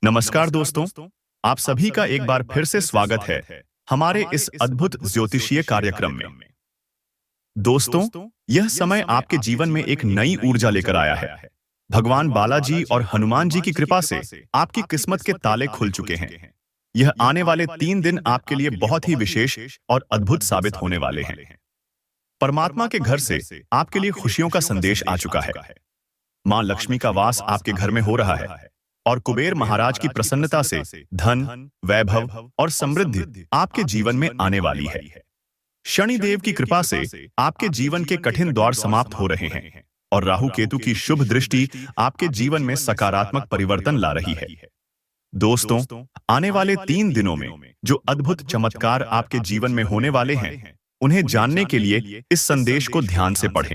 नमस्कार दोस्तों, आप सभी का एक बार फिर से स्वागत है हमारे इस अद्भुत ज्योतिषीय कार्यक्रम में। दोस्तों, यह समय आपके जीवन में एक नई ऊर्जा लेकर आया है। भगवान बालाजी और हनुमान जी की कृपा से आपकी किस्मत के ताले खुल चुके हैं। यह आने वाले 3 दिन आपके लिए बहुत ही विशेष और अद्भुत साबित होने वाले हैं। परमात्मा के घर से आपके लिए खुशियों का संदेश आ चुका है। मां लक्ष्मी का वास आपके घर में हो रहा है और कुबेर महाराज की प्रसन्नता से धन, वैभव और समृद्धि आपके जीवन में आने वाली है। शनिदेव की कृपा से आपके जीवन के कठिन दौर समाप्त हो रहे हैं और राहु केतु की शुभ दृष्टि आपके जीवन में सकारात्मक परिवर्तन ला रही है। दोस्तों, आने वाले 3 दिनों में जो अद्भुत चमत्कार आपके जीवन में होने वाले हैं, उन्हें जानने के लिए इस संदेश को ध्यान से पढ़ें।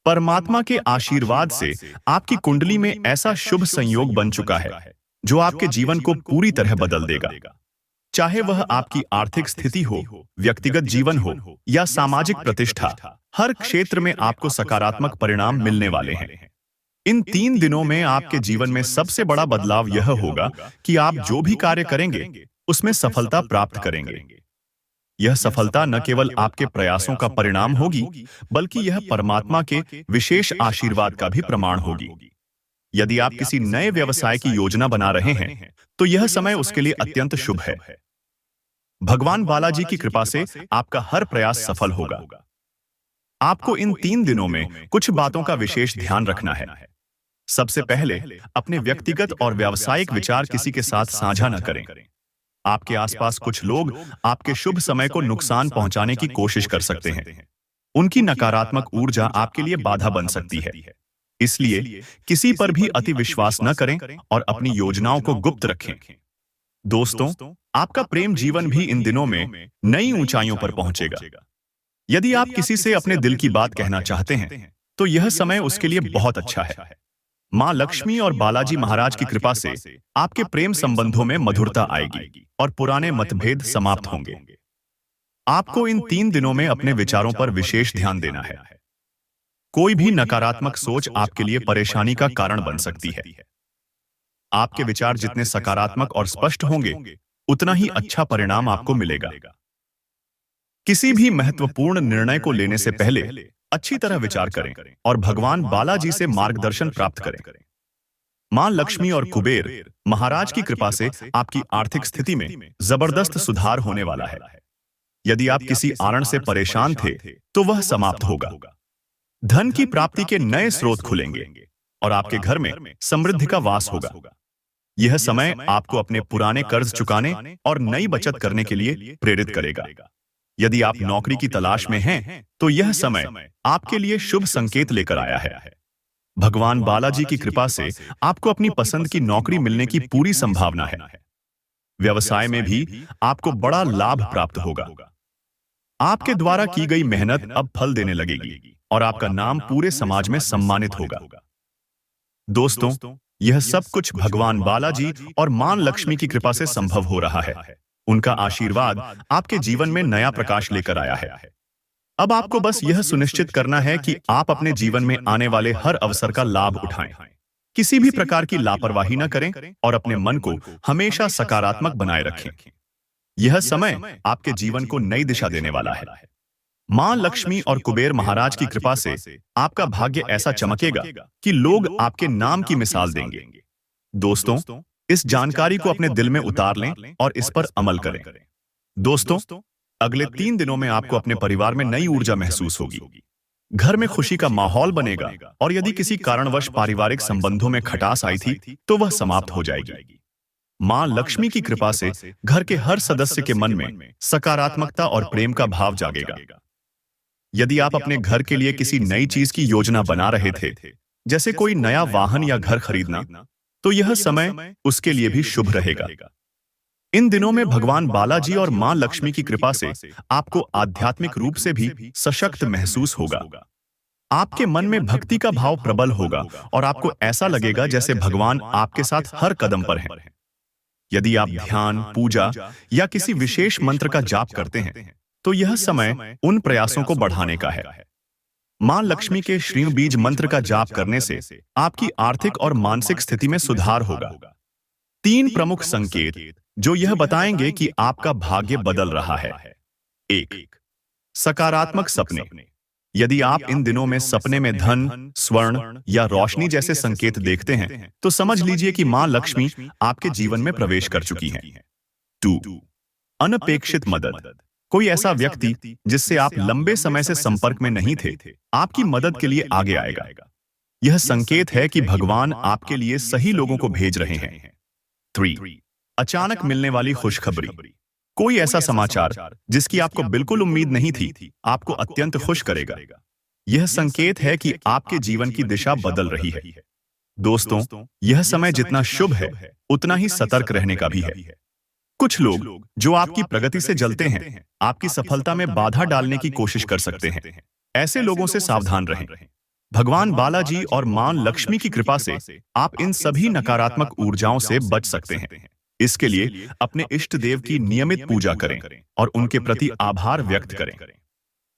परमात्मा के आशीर्वाद से आपकी कुंडली में ऐसा शुभ संयोग बन चुका है जो आपके जीवन को पूरी तरह बदल देगा। चाहे वह आपकी आर्थिक स्थिति हो, व्यक्तिगत जीवन हो या सामाजिक प्रतिष्ठा, हर क्षेत्र में आपको सकारात्मक परिणाम मिलने वाले हैं। इन 3 दिनों में आपके जीवन में सबसे बड़ा बदलाव यह होगा कि आप जो भी कार्य करेंगे उसमें सफलता प्राप्त करेंगे। यह सफलता न केवल आपके प्रयासों का परिणाम होगी, बल्कि यह परमात्मा के विशेष आशीर्वाद का भी प्रमाण होगी। यदि आप किसी नए व्यवसाय की योजना बना रहे हैं, तो यह समय उसके लिए अत्यंत शुभ है। भगवान बालाजी की कृपा से आपका हर प्रयास सफल होगा। आपको इन 3 दिनों में कुछ बातों का विशेष ध्यान रखना है। सबसे पहले, अपने व्यक्तिगत और व्यावसायिक विचार किसी के साथ साझा न करें। आपके आसपास कुछ लोग आपके शुभ समय को नुकसान पहुंचाने की कोशिश कर सकते हैं। उनकी नकारात्मक ऊर्जा आपके लिए बाधा बन सकती है। इसलिए किसी पर भी अति विश्वास न करें और अपनी योजनाओं को गुप्त रखें। दोस्तों, आपका प्रेम जीवन भी इन दिनों में नई ऊंचाइयों पर पहुंचेगा। यदि आप किसी से अपने दिल की बात कहना चाहते हैं, तो यह समय उसके लिए बहुत अच्छा है। मां लक्ष्मी और बालाजी महाराज की कृपा से आपके प्रेम संबंधों में मधुरता आएगी और पुराने मतभेद समाप्त होंगे। आपको इन 3 दिनों में अपने विचारों पर विशेष ध्यान देना है। कोई भी नकारात्मक सोच आपके लिए परेशानी का कारण बन सकती है। आपके विचार जितने सकारात्मक और स्पष्ट होंगे, उतना ही अच्छा परिणाम आपको मिलेगा। किसी भी महत्वपूर्ण निर्णय को लेने से पहले अच्छी तरह विचार करें और भगवान बालाजी से मार्गदर्शन प्राप्त करें। मां लक्ष्मी और कुबेर महाराज की कृपा से आपकी आर्थिक स्थिति में जबरदस्त सुधार होने वाला है। यदि आप किसी कारण से परेशान थे, तो वह समाप्त होगा। धन की प्राप्ति के नए स्रोत खुलेंगे और आपके घर में समृद्धि का वास होगा। यह समय आपको अपने पुराने कर्ज चुकाने और नई बचत करने के लिए प्रेरित करेगा। यदि आप नौकरी की तलाश में हैं, तो यह समय आपके लिए शुभ संकेत लेकर आया है। भगवान बालाजी की कृपा से आपको अपनी पसंद की नौकरी मिलने की पूरी संभावना है। व्यवसाय में भी आपको बड़ा लाभ प्राप्त होगा। आपके द्वारा की गई मेहनत अब फल देने लगेगी और आपका नाम पूरे समाज में सम्मानित होगा। दोस्तों, यह सब कुछ भगवान बालाजी और मां लक्ष्मी की कृपा से संभव हो रहा है। उनका आशीर्वाद आपके जीवन में नया प्रकाश लेकर आया है। अब आपको बस यह सुनिश्चित करना है कि आप अपने जीवन में आने वाले हर अवसर का लाभ उठाएं। किसी भी प्रकार की लापरवाही न करें और अपने मन को हमेशा सकारात्मक बनाए रखें। यह समय आपके जीवन को नई दिशा देने वाला है। मां लक्ष्मी और कुबेर महाराज की कृपा से आपका भाग्य ऐसा चमकेगा कि लोग आपके नाम की मिसाल देंगे। दोस्तों, इस जानकारी को अपने दिल में उतार लें और इस पर अमल करें। दोस्तों, अगले 3 दिनों में आपको अपने परिवार में नई ऊर्जा महसूस होगी। घर में खुशी का माहौल बनेगा और यदि किसी कारणवश पारिवारिक संबंधों में खटास आई थी, तो वह समाप्त हो जाएगी। मां लक्ष्मी की कृपा से घर के हर सदस्य के मन में सकारात्मकता और प्रेम का भाव जागेगा। यदि आप अपने घर के लिए किसी नई चीज की योजना बना रहे थे, जैसे कोई नया वाहन या घर खरीदना, तो यह समय उसके लिए भी शुभ रहेगा। इन दिनों में भगवान बालाजी और मां लक्ष्मी की कृपा से आपको आध्यात्मिक रूप से भी सशक्त महसूस होगा। आपके मन में भक्ति का भाव प्रबल होगा और आपको ऐसा लगेगा जैसे भगवान आपके साथ हर कदम पर हैं। यदि आप ध्यान, पूजा या किसी विशेष मंत्र का जाप करते हैं, तो यह समय उन प्रयासों को बढ़ाने का है। मां लक्ष्मी के श्रीं बीज मंत्र का जाप करने से आपकी आर्थिक और मानसिक स्थिति में सुधार होगा। तीन प्रमुख संकेत जो यह बताएंगे कि आपका भाग्य बदल रहा है। एक, सकारात्मक सपने। यदि आप इन दिनों में सपने में धन, स्वर्ण या रोशनी जैसे संकेत देखते हैं, तो समझ लीजिए कि मां लक्ष्मी आपके जीवन में प्रवेश कर चुकी हैं। 2, अनपेक्षित मदद। कोई ऐसा व्यक्ति जिससे आप लंबे समय से संपर्क में नहीं थे, आपकी मदद के लिए आगे आएगा। यह संकेत है कि भगवान आपके लिए सही लोगों को भेज रहे हैं। 3, अचानक मिलने वाली खुशखबरी। कोई ऐसा समाचार जिसकी आपको बिल्कुल उम्मीद नहीं थी, आपको अत्यंत खुश करेगा। यह संकेत है कि आपके जीवन की दिशा बदल रही है। दोस्तों, यह समय जितना शुभ है, उतना ही सतर्क रहने का भी है। कुछ लोग जो आपकी प्रगति से जलते हैं, आपकी सफलता में बाधा डालने की कोशिश कर सकते हैं। ऐसे लोगों से सावधान रहें। भगवान बालाजी और मां लक्ष्मी की कृपा से आप इन सभी नकारात्मक ऊर्जाओं से बच सकते हैं। इसके लिए अपने इष्ट देव की नियमित पूजा करें और उनके प्रति आभार व्यक्त करें।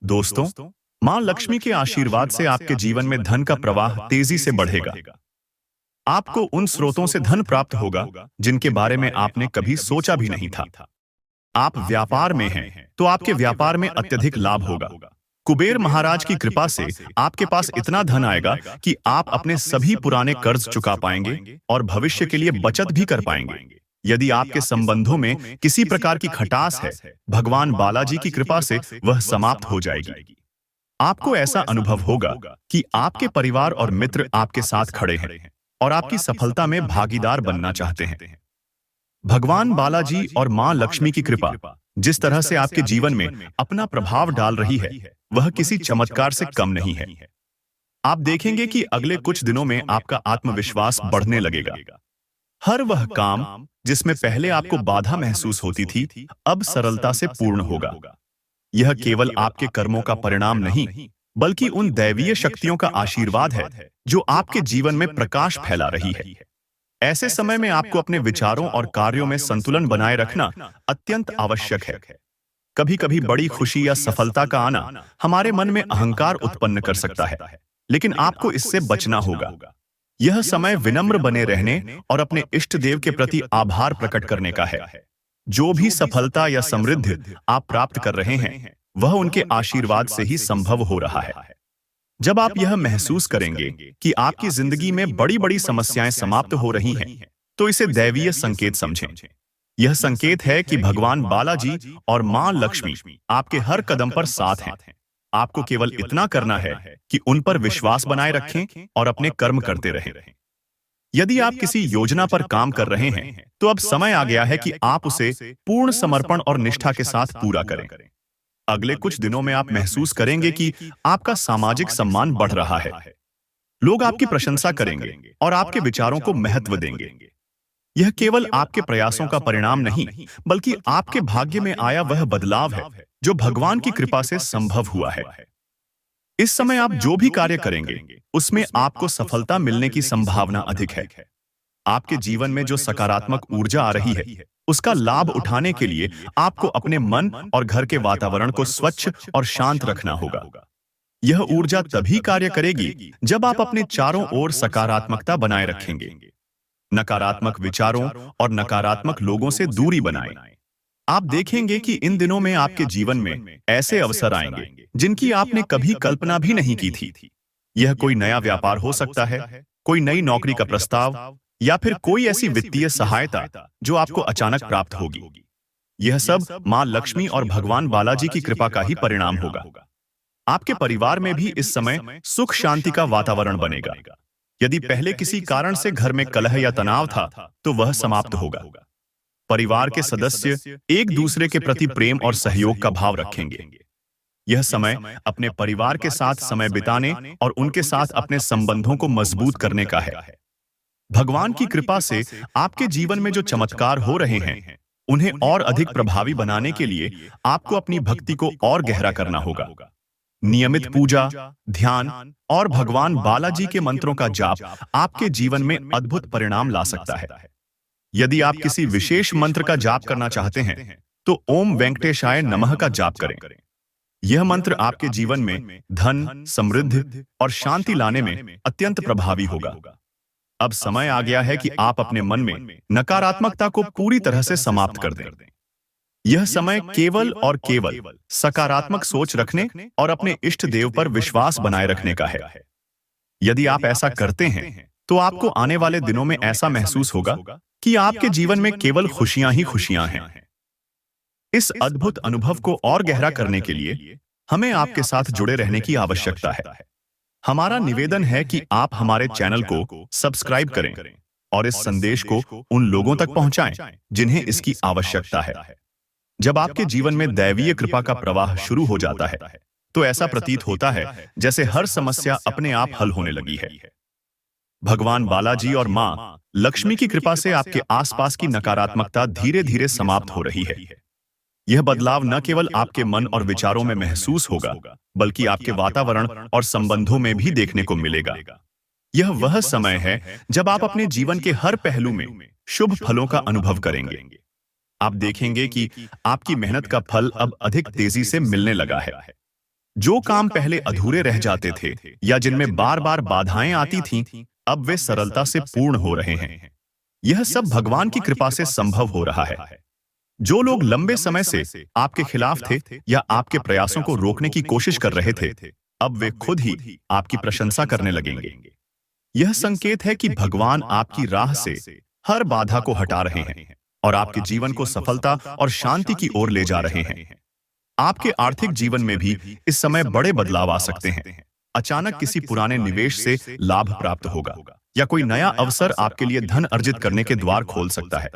दोस्तों, मां लक्ष्मी के आशीर्वाद से आपके जीवन में धन का प्रवाह तेजी से बढ़ेगा। आपको उन स्रोतों से धन प्राप्त होगा जिनके बारे में आपने कभी सोचा भी नहीं था। आप व्यापार में हैं, तो आपके व्यापार में अत्यधिक लाभ होगा। कुबेर महाराज की कृपा से आपके पास इतना धन आएगा कि आप अपने सभी पुराने कर्ज चुका पाएंगे और भविष्य के लिए बचत भी कर पाएंगे। यदि आपके संबंधों में किसी प्रकार की खटास है, भगवान बालाजी की कृपा से वह समाप्त हो जाएगी। आपको ऐसा अनुभव होगा कि आपके परिवार और मित्र आपके साथ खड़े हैं और आपकी सफलता में भागीदार बनना चाहते हैं। भगवान बालाजी और मां लक्ष्मी की कृपा जिस तरह से आपके जीवन में अपना प्रभाव डाल रही है, वह किसी चमत्कार से कम नहीं है। आप देखेंगे कि अगले कुछ दिनों में आपका आत्मविश्वास बढ़ने लगेगा। हर वह काम जिसमें पहले आपको बाधा महसूस होती थी, अब सरलता से पूर्ण होगा। यह केवल आपके कर्मों का परिणाम नहीं, बल्कि उन दैवीय शक्तियों का आशीर्वाद है जो आपके जीवन में प्रकाश फैला रही है। ऐसे समय में आपको अपने विचारों और कार्यों में संतुलन बनाए रखना अत्यंत आवश्यक है। कभी-कभी बड़ी खुशी या सफलता का आना हमारे मन में अहंकार उत्पन्न कर सकता है, लेकिन आपको इससे बचना होगा। यह समय विनम्र बने रहने और अपने इष्ट देव के प्रति आभार प्रकट करने का है। जो भी सफलता या समृद्धि आप प्राप्त कर रहे हैं, वह उनके आशीर्वाद से ही संभव हो रहा है। जब आप यह महसूस करेंगे कि आपकी जिंदगी में बड़ी-बड़ी समस्याएं समाप्त हो रही हैं, तो इसे दैवीय संकेत समझें। यह संकेत है कि भगवान बालाजी और मां लक्ष्मी आपके हर कदम पर साथ हैं। आपको केवल इतना करना है कि उन पर विश्वास बनाए रखें और अपने कर्म करते रहें। यदि आप किसी योजना पर काम कर रहे हैं, तो अब समय आ गया है कि आप उसे पूर्ण समर्पण और निष्ठा के साथ पूरा करें। अगले कुछ दिनों में आप महसूस करेंगे कि आपका सामाजिक सम्मान बढ़ रहा है। लोग आपकी प्रशंसा करेंगे और आपके विचारों को महत्व देंगे। यह केवल आपके प्रयासों का परिणाम नहीं, बल्कि आपके भाग्य में आया वह बदलाव है जो भगवान की कृपा से संभव हुआ है। इस समय आप जो भी कार्य करेंगे, उसमें आपको सफलता मिलने की संभावना अधिक है। आपके जीवन में जो सकारात्मक ऊर्जा आ रही है, उसका लाभ उठाने के लिए आपको अपने मन और घर के वातावरण को स्वच्छ और शांत रखना होगा। यह ऊर्जा तभी कार्य करेगी जब आप अपने चारों ओर सकारात्मकता बनाए रखेंगे। नकारात्मक विचारों और नकारात्मक लोगों से दूरी बनाएं। आप देखेंगे कि इन दिनों में आपके जीवन में ऐसे अवसर आएंगे जिनकी आपने कभी कल्पना भी नहीं की थी। यह कोई नया व्यापार हो सकता है, कोई नई नौकरी का प्रस्ताव, या फिर कोई ऐसी वित्तीय सहायता जो आपको अचानक प्राप्त होगी। यह सब मां लक्ष्मी और भगवान बालाजी की कृपा का ही परिणाम होगा। आपके परिवार में भी इस समय सुख शांति का वातावरण बनेगा। यदि पहले किसी कारण से घर में कलह या तनाव था, तो वह समाप्त होगा। परिवार के सदस्य एक दूसरे के प्रति प्रेम और सहयोग का भाव रखेंगे। यह समय अपने परिवार के साथ समय बिताने और उनके साथ अपने संबंधों को मजबूत करने का है। भगवान की कृपा से आपके जीवन में जो चमत्कार हो रहे हैं, उन्हें और अधिक प्रभावी बनाने के लिए आपको अपनी भक्ति को और गहरा करना होगा। नियमित पूजा, ध्यान और भगवान बालाजी के मंत्रों का जाप आपके जीवन में अद्भुत परिणाम ला सकता है। यदि आप किसी विशेष मंत्र का जाप करना चाहते हैं, तो ओम वेंकटेशाय नमः का जाप करें। यह मंत्र आपके जीवन में धन, समृद्धि और शांति लाने में अत्यंत प्रभावी होगा। अब समय आ गया है कि आप अपने मन में नकारात्मकता को पूरी तरह से समाप्त कर दें। यह समय केवल और केवल सकारात्मक सोच रखने और अपने इष्ट देव पर विश्वास बनाए रखने का है। यदि आप ऐसा करते हैं तो आपको आने वाले दिनों में ऐसा महसूस होगा कि आपके जीवन में केवल खुशियां ही खुशियां हैं। इस अद्भुत अनुभव को और गहरा करने के लिए हमें आपके साथ जुड़े रहने की आवश्यकता है। हमारा निवेदन है कि आप हमारे चैनल को सब्सक्राइब करें और इस संदेश को उन लोगों तक पहुंचाएं जिन्हें इसकी आवश्यकता है। जब आपके जीवन में दैवीय कृपा का प्रवाह शुरू हो जाता है तो ऐसा प्रतीत होता है जैसे हर समस्या अपने आप हल होने लगी है। भगवान बालाजी और मां लक्ष्मी की कृपा से आपके आसपास की नकारात्मकता धीरे धीरे समाप्त हो रही है। यह बदलाव न केवल आपके मन और विचारों में महसूस होगा, बल्कि आपके वातावरण और संबंधों में भी देखने को मिलेगा। यह वह समय है जब आप अपने जीवन के हर पहलू में शुभ फलों का अनुभव करेंगे। आप देखेंगे कि आपकी मेहनत का फल अब अधिक तेजी से मिलने लगा है। जो काम पहले अधूरे रह जाते थे या जिनमें बार बार बाधाएं आती थीं, अब वे सरलता से पूर्ण हो रहे हैं। यह सब भगवान की कृपा से संभव हो रहा है। जो लोग लंबे समय से आपके खिलाफ थे या आपके प्रयासों को रोकने की कोशिश कर रहे थे, अब वे खुद ही आपकी प्रशंसा करने लगेंगे। यह संकेत है कि भगवान आपकी राह से हर बाधा को हटा रहे हैं और आपके जीवन को सफलता और शांति की ओर ले जा रहे हैं। आपके आर्थिक जीवन में भी इस समय बड़े बदलाव आ सकते हैं। अचानक किसी पुराने निवेश से लाभ प्राप्त होगा या कोई नया अवसर आपके लिए धन अर्जित करने के द्वार खोल सकता है।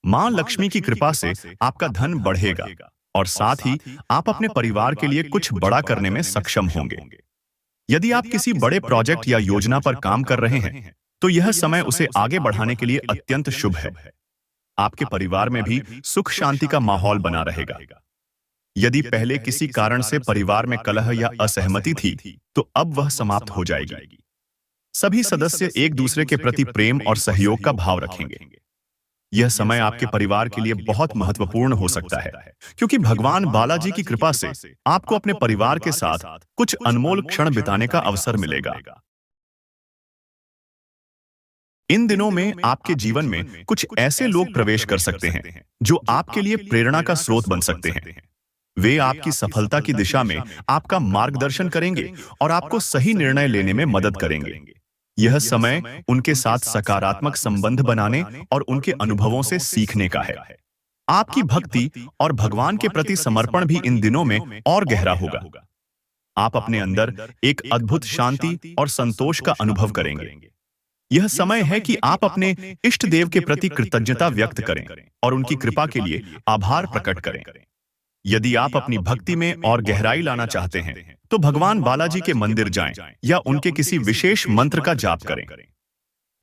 मां लक्ष्मी की कृपा से आपका धन बढ़ेगा और साथ ही आप अपने परिवार के लिए कुछ बड़ा करने में सक्षम होंगे। यदि आप किसी बड़े प्रोजेक्ट या योजना पर काम कर रहे हैं तो यह समय उसे आगे बढ़ाने के लिए अत्यंत शुभ है। आपके परिवार में भी सुख शांति का माहौल बना रहेगा। यदि पहले किसी कारण से परिवार में कलह या असहमति थी तो अब वह समाप्त हो जाएगी। सभी सदस्य एक दूसरे के प्रति प्रेम और सहयोग का भाव रखेंगे। यह समय आपके परिवार के लिए बहुत महत्वपूर्ण हो सकता है, क्योंकि भगवान बालाजी की कृपा से आपको अपने परिवार के साथ कुछ अनमोल क्षण बिताने का अवसर मिलेगा। इन दिनों में आपके जीवन में कुछ ऐसे लोग प्रवेश कर सकते हैं जो आपके लिए प्रेरणा का स्रोत बन सकते हैं। वे आपकी सफलता की दिशा में आपका मार्गदर्शन करेंगे और आपको सही निर्णय लेने में मदद करेंगे। यह समय उनके साथ सकारात्मक संबंध बनाने और उनके अनुभवों से सीखने का है। आपकी भक्ति और भगवान के प्रति समर्पण भी इन दिनों में और गहरा होगा। आप अपने अंदर एक अद्भुत शांति और संतोष का अनुभव करेंगे। यह समय है कि आप अपने इष्ट देव के प्रति कृतज्ञता व्यक्त करें और उनकी कृपा के लिए आभार प्रकट करें। यदि आप अपनी भक्ति में और गहराई लाना चाहते हैं तो भगवान बालाजी के मंदिर जाएं या उनके किसी विशेष मंत्र का जाप करें।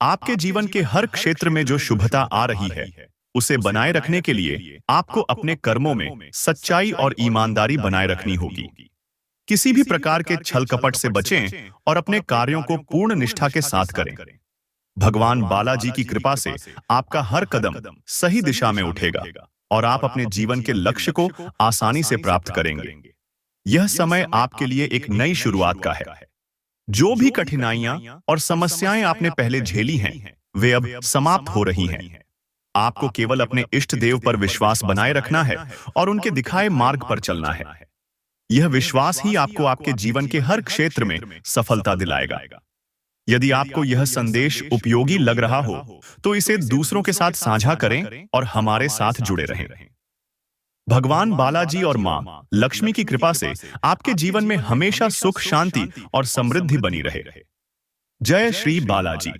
आपके जीवन के हर क्षेत्र में जो शुभता आ रही है उसे बनाए रखने के लिए आपको अपने कर्मों में सच्चाई और ईमानदारी बनाए रखनी होगी। किसी भी प्रकार के छल कपट से बचें और अपने कार्यों को पूर्ण निष्ठा के साथ करें। भगवान बालाजी की कृपा से आपका हर कदम सही दिशा में उठेगा और आप अपने जीवन के लक्ष्य को आसानी से प्राप्त करेंगे। यह समय आपके लिए एक नई शुरुआत का है। जो भी कठिनाइयां और समस्याएं आपने पहले झेली हैं, वे अब समाप्त हो रही हैं। आपको केवल अपने इष्ट देव पर विश्वास बनाए रखना है और उनके दिखाए मार्ग पर चलना है। यह विश्वास ही आपको आपके जीवन के हर क्षेत्र में सफलता दिलाएगा। यदि आपको यह संदेश उपयोगी लग रहा हो तो इसे दूसरों के साथ साझा करें और हमारे साथ जुड़े रहें। भगवान बालाजी और मां लक्ष्मी की कृपा से आपके जीवन में हमेशा सुख, शांति और समृद्धि बनी रहे। जय श्री बालाजी।